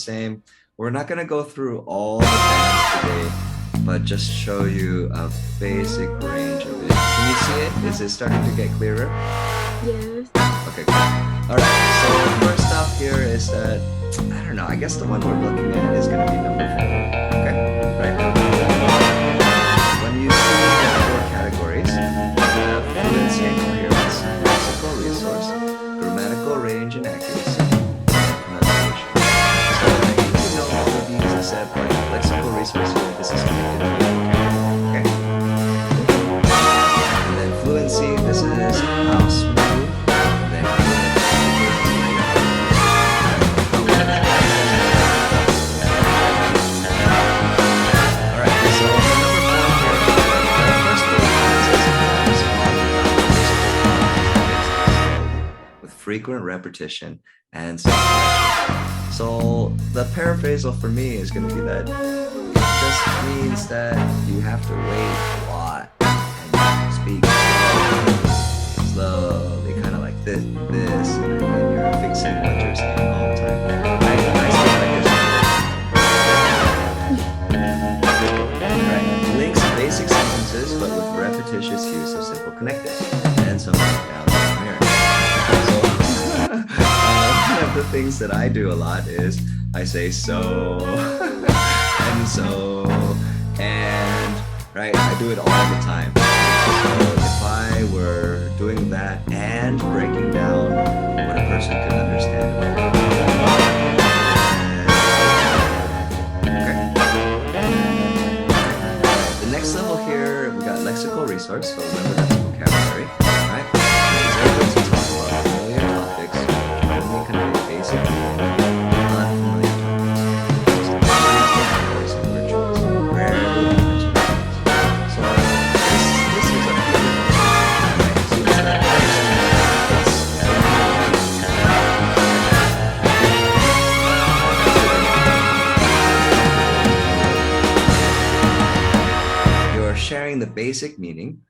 same. We're not going to go through all the bands today, but just show you a basic range of it. Can you see it? Is it starting to get clearer? Yes. Okay, cool. All right, so first up here is that, I don't know, I guess the one we're looking at is going to be number 4. Okay, right now. When you see the 4 categories, fluency and coherence, lexical resource, grammatical range and accuracy, and pronunciation. So I think you know all of these except like lexical resource here, this is connected to the vocabulary, okay? And then fluency, this is how smooth, and then frequent repetition and self-correction. So the paraphrasal for me is going to be that it just means that you have to wait a lot and speak slowly, kind of like this, and then you're fixing what you're saying all the time. I speak like this. Right. Links basic sentences, but with repetitious use of simple connectors and some nouns and here. One of the things that I do a lot is I say so and so and right. I do it all the time. So if I were doing that and breaking down what a person could understand. Okay. The next level here we got lexical resource. So remember that's vocabulary, right? It's able to talk about familiar topics. Only convey basic unfamiliar topics. And rituals. Rarely mention things. So this is a few different right? So it's that you're sharing the basic meaning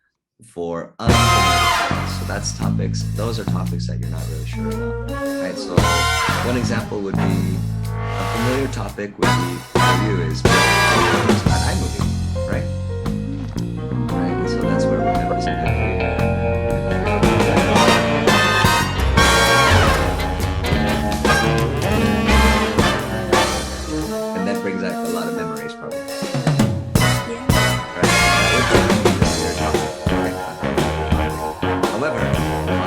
for unfamiliar topics. So that's topics, those are topics that you're not really sure about, right? So one example would be, a familiar topic would be, for you is an iMovie, right? Right, so that's where we have this and that brings out a lot of memories probably. However, on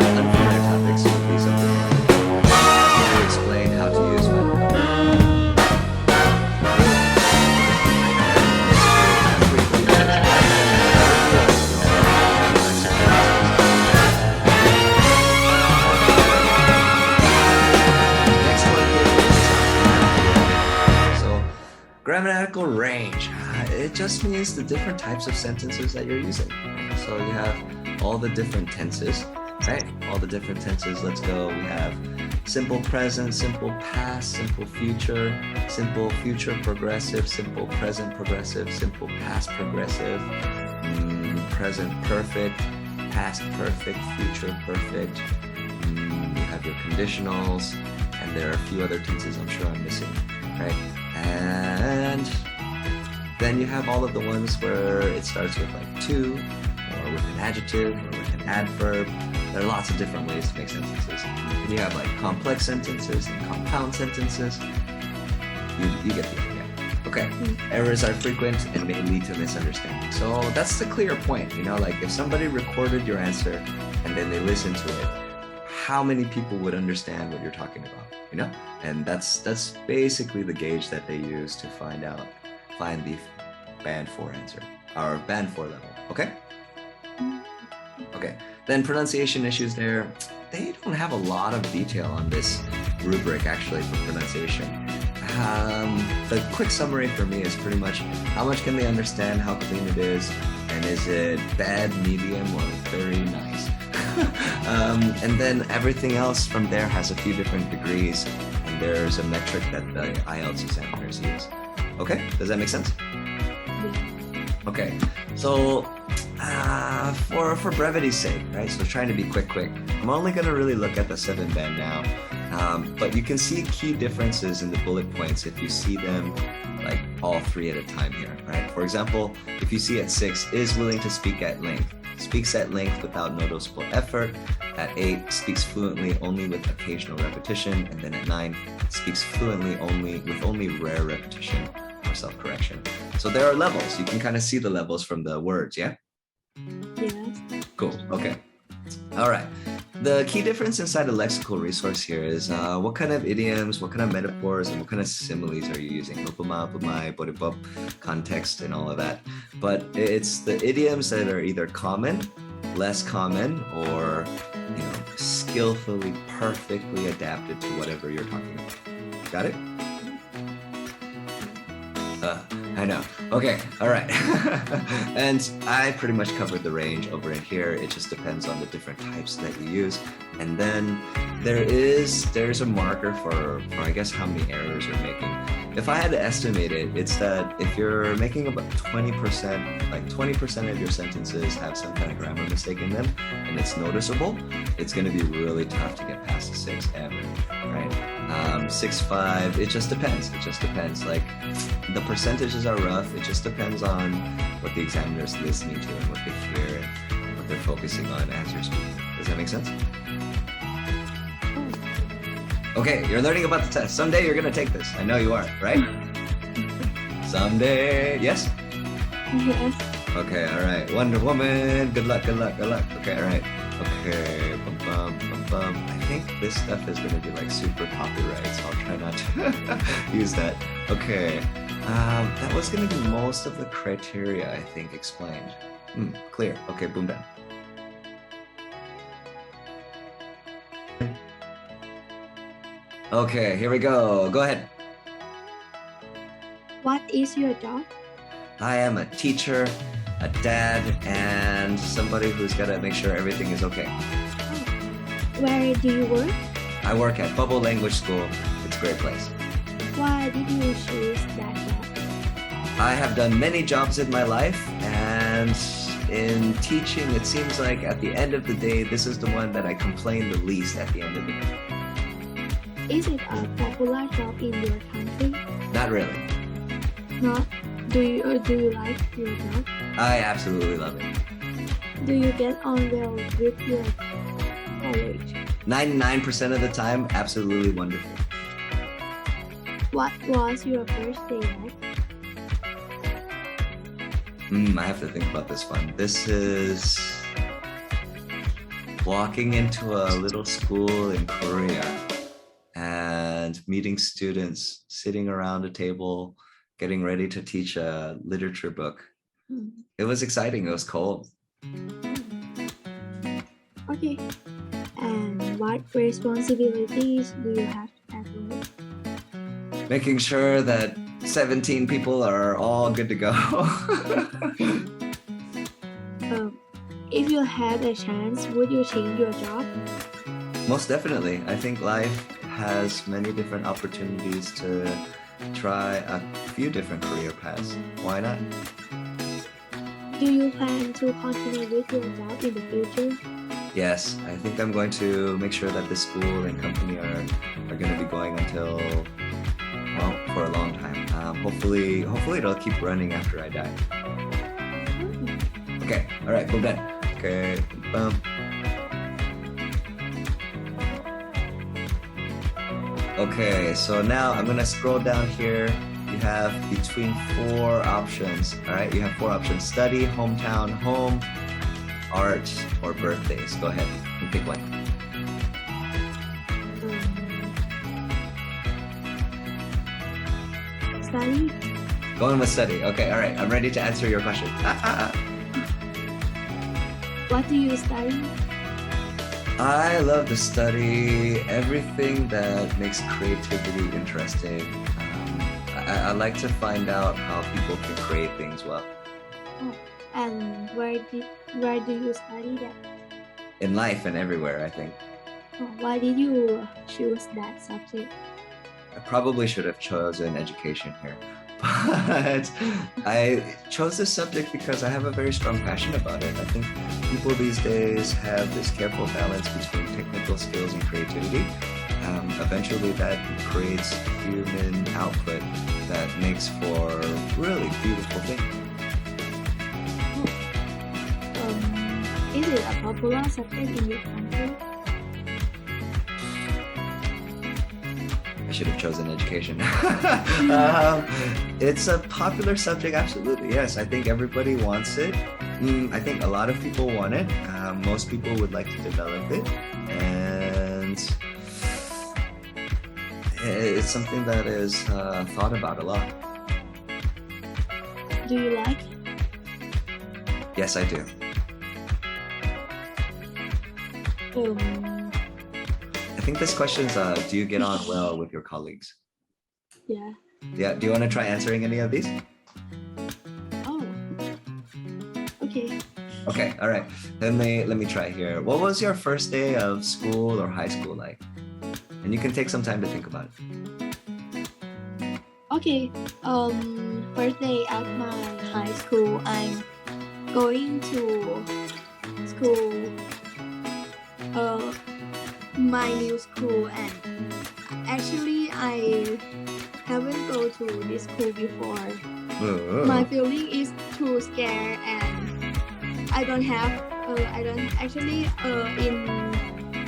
unfamiliar topics would be something like, can you explain how to use my Next one is so grammatical range. It just means the different types of sentences that you're using. So you have all the different tenses, right? All the different tenses. Let's go. We have simple present, simple past, simple future progressive, simple present progressive, simple past progressive, present perfect, past perfect, future perfect. You have your conditionals, and there are a few other tenses I'm sure I'm missing, right? And then you have all of the ones where it starts with like to, or with an adjective, or with an adverb. There are lots of different ways to make sentences. And you have like complex sentences and compound sentences. You get the idea. Okay, errors are frequent and may lead to misunderstanding. So that's the clear point, you know, like if somebody recorded your answer and then they listened to it, how many people would understand what you're talking about, you know? And that's basically the gauge that they use to find the band 4 answer, or band 4 level, okay? Okay, then pronunciation issues there. They don't have a lot of detail on this rubric actually for pronunciation. The quick summary for me is pretty much how much can they understand, how clean it is, and is it bad, medium, or very nice? And then everything else from there has a few different degrees, and there's a metric that the IELTS examiners use. Okay, does that make sense? Okay, so for brevity's sake, right? So trying to be quick. I'm only gonna really look at the 7 band now. But you can see key differences in the bullet points if you see them like all three at a time here, right? For example, if you see at 6, is willing to speak at length, speaks at length without noticeable effort. At 8, speaks fluently only with occasional repetition. And then at 9, speaks fluently with only rare repetition or self-correction. So there are levels. You can kind of see the levels from the words, yeah? Yes. Cool, okay. All right. The key difference inside a lexical resource here is what kind of idioms, what kind of metaphors, and what kind of similes are you using? Upama, upamai, bodhipop, context, and all of that. But it's the idioms that are either common, less common, or skillfully, perfectly adapted to whatever you're talking about. Got it? I know. Okay, all right. And I pretty much covered the range over in here. It just depends on the different types that you use. And then there's a marker for I guess how many errors you're making. If I had to estimate it, it's that if you're making about 20%, like 20% of your sentences have some kind of grammar mistake in them, and it's noticeable, it's going to be really tough to get past the 6 ever, right? 6.5, it just depends. It just depends. Like the percentages are rough. It just depends on what the examiner is listening to and what they hear and what they're focusing on as you're speaking. Does that make sense? Okay, you're learning about the test. Someday you're gonna take this. I know you are, right? Someday, yes? Yes. Okay, all right. Wonder Woman. Good luck, good luck, good luck. Okay, all right. Okay, bum, bum, bum, bum. I think this stuff is gonna be like super copyright, so I'll try not to use that. Okay, that was gonna be most of the criteria, I think, explained. Clear. Okay, boom down. Okay, here we go. Go ahead. What is your job? I am a teacher, a dad, and somebody who's got to make sure everything is okay. Where do you work? I work at Bubble Language School. It's a great place. Why did you choose that job? I have done many jobs in my life, and in teaching, it seems like at the end of the day, this is the one that I complain the least at the end of the day. Is it a popular job in your country? Not really. Not. Do you like your job? I absolutely love it. Do you get on well with your colleagues? 99% of the time, absolutely wonderful. What was your first day like? I have to think about this one. This is walking into a little school in Korea and meeting students, sitting around a table, getting ready to teach a literature book. It was exciting. It was cold. Okay. And what responsibilities do you have at work? Making sure that 17 people are all good to go. If you had a chance, would you change your job? Most definitely. I think life has many different opportunities to try a few different career paths. Why not? Do you plan to continue with your job in the future? Yes, I think I'm going to make sure that the school and company are going to be going until, well, for a long time. Hopefully it'll keep running after I die. Okay, all right, boom, done. Okay, boom. Okay, so now I'm gonna scroll down here. You have between 4 options. All right, you have 4 options: study, hometown, home, art, or birthdays. Go ahead and pick one. Study? Going with study. Okay, all right. I'm ready to answer your question. What do you study? I love to study everything that makes creativity interesting. I like to find out how people can create things well. Oh, and where do you study that? In life and everywhere, I think. Oh, why did you choose that subject? I probably should have chosen education here. But I chose this subject because I have a very strong passion about it. I think people these days have this careful balance between technical skills and creativity. eventually that creates human output that makes for really beautiful things. Is it a popular subject in your country? I should have chosen education. It's a popular subject, absolutely. Yes, I think everybody wants it. I think a lot of people want it. Most people would like to develop it. And it's something that is thought about a lot. Do you like? Yes, I do. I think this question's, do you get on well with your colleagues? Yeah. Yeah, do you want to try answering any of these? Oh. Okay. Okay, all right. Let me try here. What was your first day of school or high school like? And you can take some time to think about it. Okay. First day at my high school, I'm going to school. My new school, and actually I haven't go to this school before. My feeling is too scared, and I don't actually in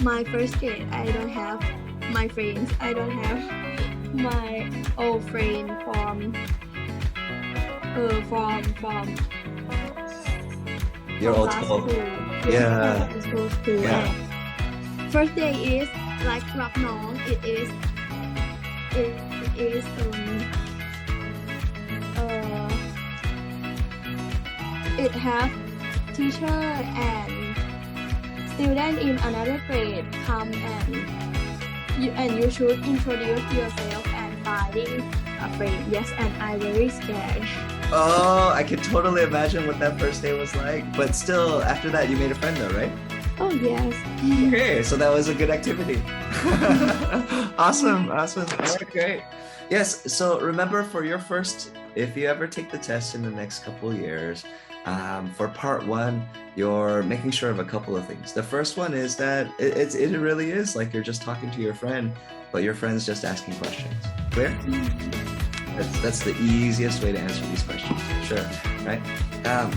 my first grade I don't have my friends. I don't have my old friend from Your old last school. school. Yeah. School. Yeah. First day is like รับน้อง it is it have teacher and student in another grade come and you should introduce yourself and finding a friend. Yes, and I very scared. Oh, I can totally imagine what that first day was like. But still, after that, you made a friend though, right? Oh yes. Okay, so that was a good activity. Awesome. All right, great. Yes, so remember for your first, if you ever take the test in the next couple of years, for part one, you're making sure of a couple of things. The first one is that it really is like you're just talking to your friend, but your friend's just asking questions. Clear? That's the easiest way to answer these questions, sure, right?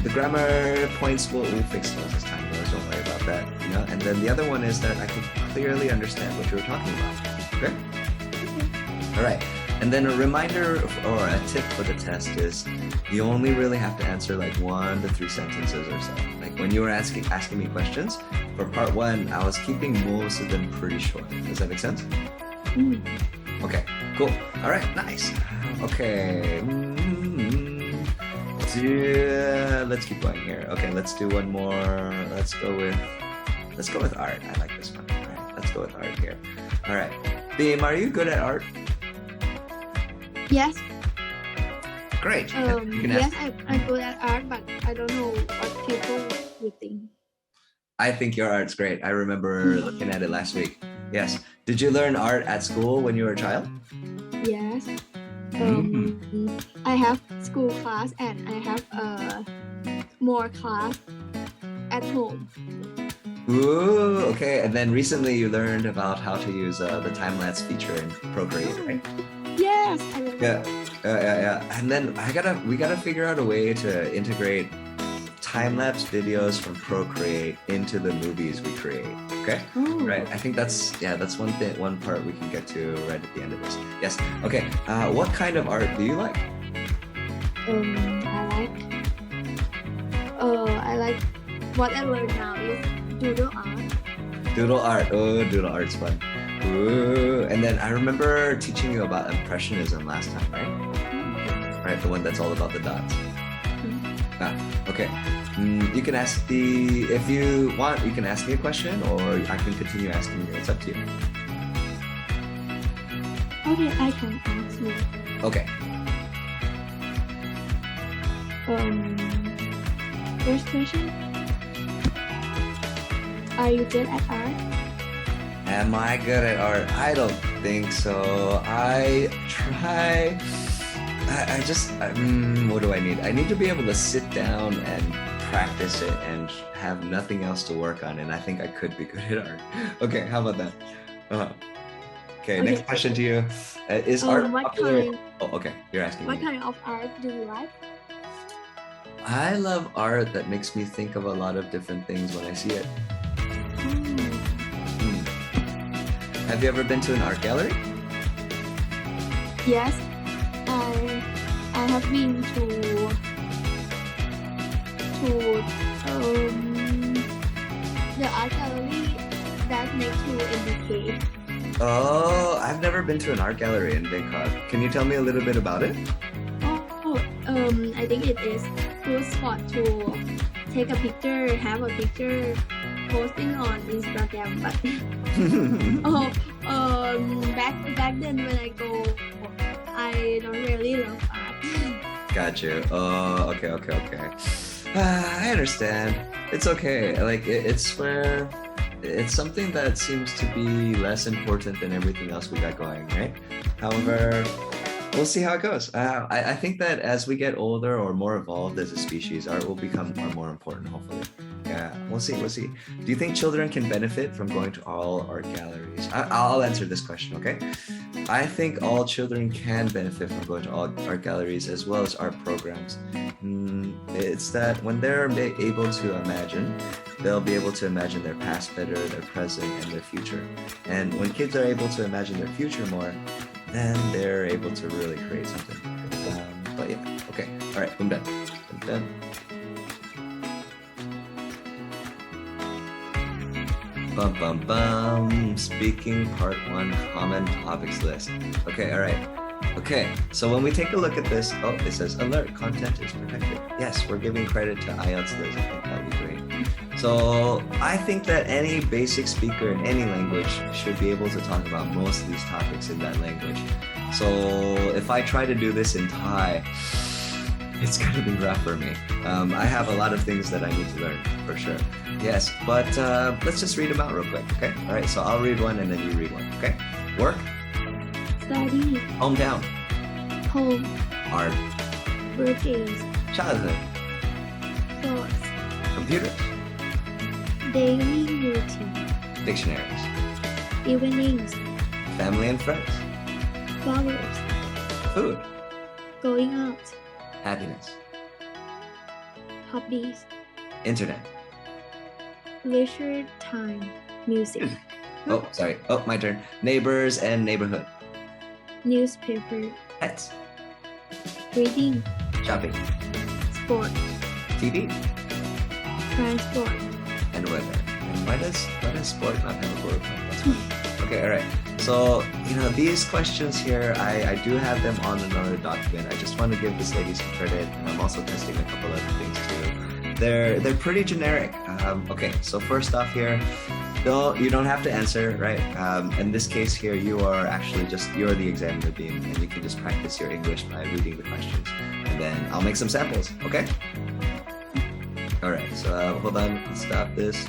The grammar points we'll fix those as time goes. Don't worry about that, you know. And then the other one is that I can clearly understand what you were talking about. Okay. All right. And then a reminder or a tip for the test is you only really have to answer like 1 to 3 sentences or so. Like when you were asking me questions for part one, I was keeping most of them pretty short. Does that make sense? Okay, cool. All right, nice. Okay. Let's keep going here. Okay, let's do one more. Let's go with art. I like this one. All right, let's go with art here. All right. Beam, are you good at art? Yes. Great. Yes, I'm good at art, but I don't know what people would think. I think your art's great. I remember looking at it last week. Yes. Did you learn art at school when you were a child? Yes. I have school class and I have more class at home. Ooh, okay. And then recently you learned about how to use the time-lapse feature in Procreate, right? Yes. I remember. Yeah. And then we gotta figure out a way to integrate time-lapse videos from Procreate into the movies we create. Okay. Right. I think that's one part we can get to right at the end of this. Yes. Okay. What kind of art do you like? I like what I learned now is doodle art. Doodle art. Oh, doodle art's fun. Ooh. And then I remember teaching you about impressionism last time, right? Right, the one that's all about the dots. Okay. You can ask if you want, you can ask me a question, or I can continue asking you. It's up to you. Okay, I can ask you. Okay. First question. Are you good at art? Am I good at art? I don't think so. I try. What do I need? I need to be able to sit down and practice it and have nothing else to work on, and I think I could be good at art. Okay, how about that? Okay, Okay. next question to you. Is art What popular? kind? Oh, okay. You're asking What me. kind of art do you like? I love art that makes me think of a lot of different things when I see it. Hmm. Have you ever been to an art gallery? Yes, I have been to the art gallery that's next to MBK. Oh, I've never been to an art gallery in Bangkok. Can you tell me a little bit about it? Oh, I think it is good spot to take a picture, have a picture, posting on Instagram. But back then when I go, I don't really love art. Got you. Oh, okay. I understand. It's okay. Like it's where it's something that seems to be less important than everything else we got going, right? However, we'll see how it goes. I think that as we get older or more evolved as a species, art will become more important, hopefully. Yeah, we'll see. Do you think children can benefit from going to all art galleries? I'll answer this question, okay? I think all children can benefit from going to all art galleries as well as art programs. It's that when they're able to imagine, they'll be able to imagine their past better, their present, and their future. And when kids are able to imagine their future more, then they're able to really create something. But yeah, okay. All right, I'm done. Bum bum bum. Speaking part 1, common topics list. Okay, all right. Okay, so when we take a look at this, it says alert, content is protected. Yes, we're giving credit to IELTS Liz. I think that'd be great. So I think that any basic speaker in any language should be able to talk about most of these topics in that language. So if I try to do this in Thai, it's gonna be rough for me. I have a lot of things that I need to learn, for sure. Yes, but let's just read them out real quick, okay? All right, so I'll read one and then you read one, okay? Work, Study, hometown, home, art, birthdays, childhood, thoughts, computers, daily routine, dictionaries, evenings, family and friends, flowers, food, going out, happiness, hobbies, internet. leisure time, music, Oh, sorry. Oh, my turn. Neighbors and neighborhood. newspaper, Pets. reading, Shopping. sport, TV. transport. And weather. And why does sport not have a bullet point? That's fine. Okay, all right. So, these questions here, I do have them on another document. I just want to give this lady some credit, and I'm also testing a couple other things too. They're pretty generic. Okay, so first off here, you don't have to answer, right? In this case here, you're the examiner being, and you can just practice your English by reading the questions. And then I'll make some samples, okay? All right, so hold on, let's stop this.